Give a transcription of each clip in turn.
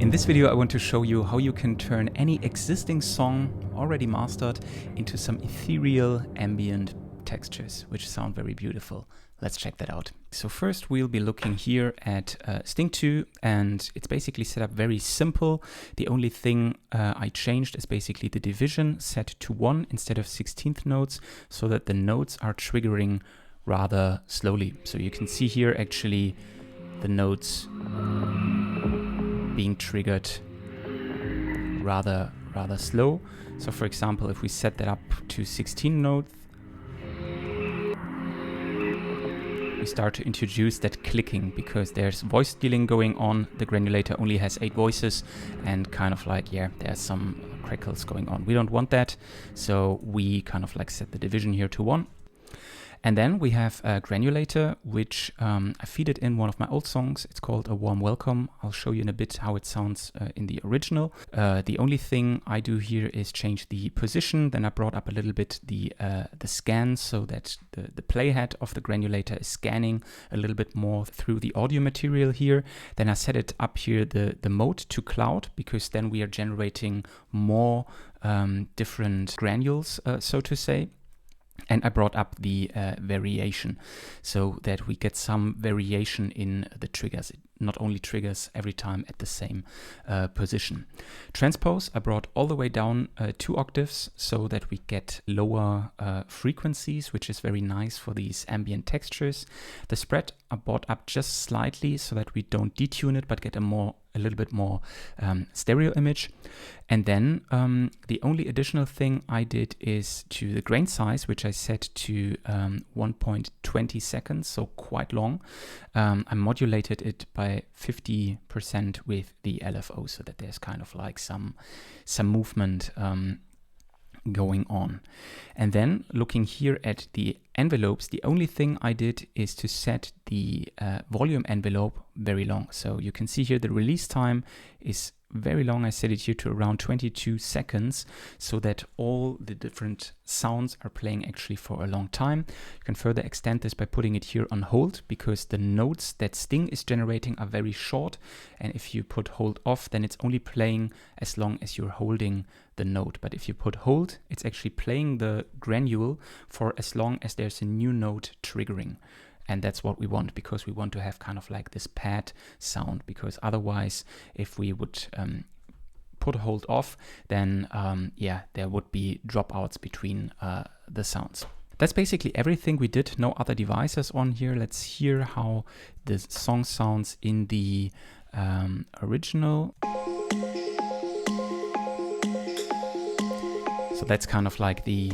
In this video, I want to show you how you can turn any existing song already mastered into some ethereal ambient textures, which sound very beautiful. Let's check that out. So first we'll be looking here at Sting 2, and it's basically set up very simple. The only thing I changed is basically the division set to 1 instead of 16th notes, so that the notes are triggering rather slowly. So you can see here actually the notes being triggered rather slow. So for example, if we set that up to 16 notes, we start to introduce that clicking because there's voice stealing going on. The granulator only has 8 voices and kind of like, yeah, there's some crackles going on. We don't want that, so we kind of like set the division here to 1. And then we have a granulator, which I feed it in one of my old songs. It's called A Warm Welcome. I'll show you in a bit how it sounds in the original. The only thing I do here is change the position. Then I brought up a little bit the scan so that the playhead of the granulator is scanning a little bit more through the audio material here. Then I set it up here, the mode to cloud, because then we are generating more different granules, so to say. And I brought up the variation so that we get some variation in the triggers. It not only triggers every time at the same position. Transpose, I brought all the way down 2 octaves so that we get lower frequencies, which is very nice for these ambient textures. The spread I brought up just slightly so that we don't detune it, but get a little bit more stereo image. And then the only additional thing I did is to the grain size, which I set to 1.20 seconds, so quite long. I modulated it by 50% with the LFO so that there's kind of like some movement going on. And then looking here at the envelopes, the only thing I did is to set the volume envelope very long. So you can see here the release time is very long. I set it here to around 22 seconds so that all the different sounds are playing actually for a long time. You can further extend this by putting it here on hold, because the notes that Sting is generating are very short, and if you put hold off, then it's only playing as long as you're holding the note. But if you put hold, it's actually playing the granule for as long as there's a new note triggering. And that's what we want, because we want to have kind of like this pad sound, because otherwise if we would put hold off, then yeah, there would be dropouts between the sounds. That's basically everything we did. No other devices on here. Let's hear how the song sounds in the original. So that's kind of like the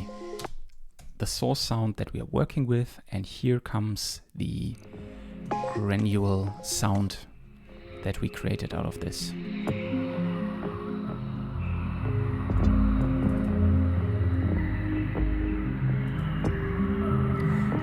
source sound that we are working with, and here comes the granule sound that we created out of this.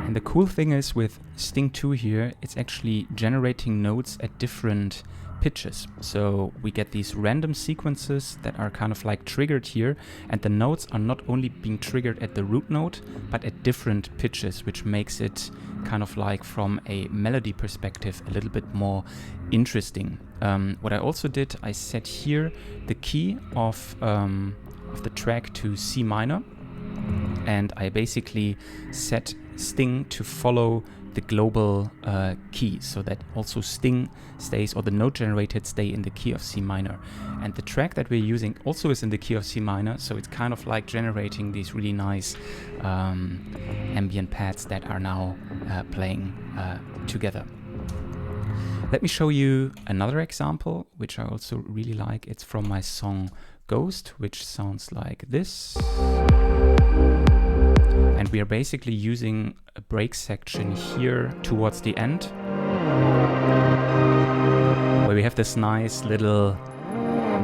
And the cool thing is with Sting 2 here, it's actually generating notes at different pitches. So we get these random sequences that are kind of like triggered here, and the notes are not only being triggered at the root note, but at different pitches, which makes it kind of like from a melody perspective a little bit more interesting. What I also did, I set here the key of the track to C minor, and I basically set Sting to follow the global key, so that also Sting stays, or the note generated stay in the key of C minor. And the track that we're using also is in the key of C minor, so it's kind of like generating these really nice ambient pads that are now playing together. Let me show you another example, which I also really like. It's from my song Ghost, which sounds like this. And we are basically using a break section here towards the end, where we have this nice little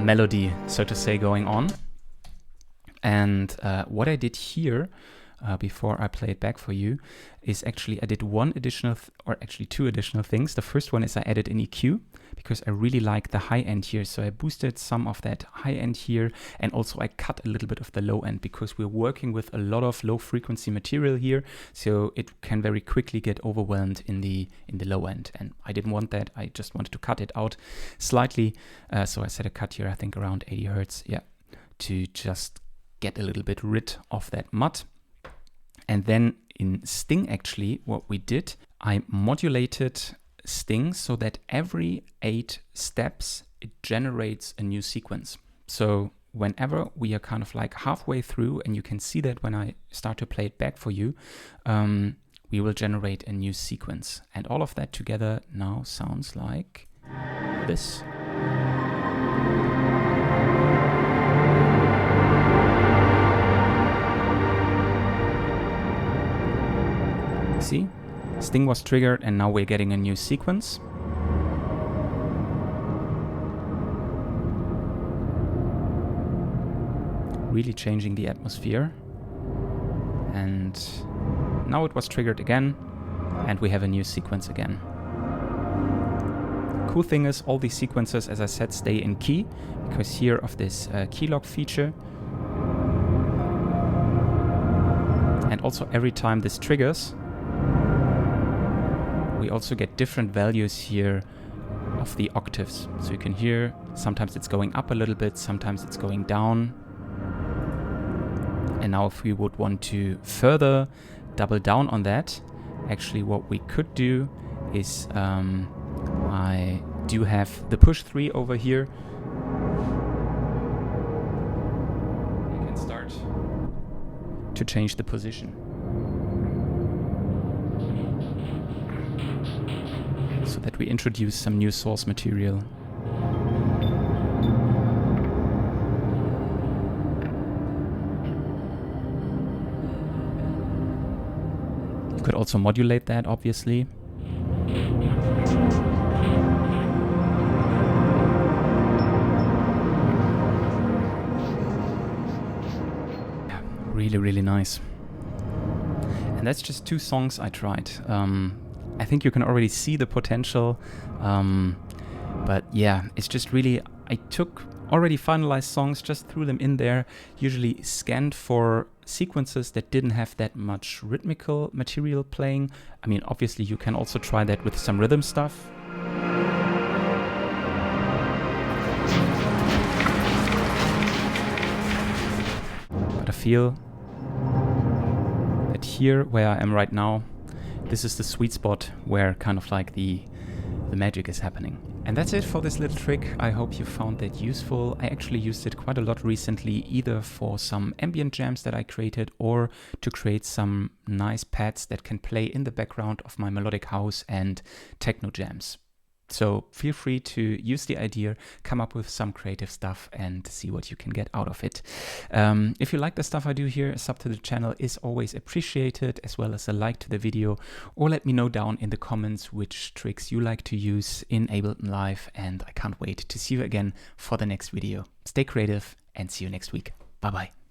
melody, so to say, going on. And what I did here, before I play it back for you, is actually I did two additional things. The first one is I added an EQ, because I really like the high end here. So I boosted some of that high end here, and also I cut a little bit of the low end because we're working with a lot of low frequency material here. So it can very quickly get overwhelmed in the low end. And I didn't want that. I just wanted to cut it out slightly. So I set a cut here, I think around 80 Hertz. Yeah, to just get a little bit rid of that mud. And then in Sting, actually, what we did, I modulated Sting so that every 8 steps, it generates a new sequence. So whenever we are kind of like halfway through, and you can see that when I start to play it back for you, we will generate a new sequence. And all of that together now sounds like this. See, Sting was triggered and now we're getting a new sequence. Really changing the atmosphere. And now it was triggered again and we have a new sequence again. Cool thing is all these sequences, as I said, stay in key because here of this key lock feature. And also every time this triggers, we also get different values here of the octaves. So you can hear sometimes it's going up a little bit, sometimes it's going down. And now if we would want to further double down on that, actually what we could do is I do have the push 3 over here. You can start to change the position. So that we introduce some new source material. You could also modulate that, obviously. Yeah, really, really nice. And that's just 2 songs I tried. I think you can already see the potential, but yeah, it's just really, I took already finalized songs, just threw them in there, usually scanned for sequences that didn't have that much rhythmical material playing. I mean, obviously you can also try that with some rhythm stuff. But I feel that here, where I am right now, this is the sweet spot where kind of like the magic is happening. And that's it for this little trick. I hope you found that useful. I actually used it quite a lot recently, either for some ambient jams that I created or to create some nice pads that can play in the background of my melodic house and techno jams. So feel free to use the idea, come up with some creative stuff and see what you can get out of it. If you like the stuff I do here, a sub to the channel is always appreciated, as well as a like to the video, or let me know down in the comments which tricks you like to use in Ableton Live, and I can't wait to see you again for the next video. Stay creative and see you next week. Bye bye.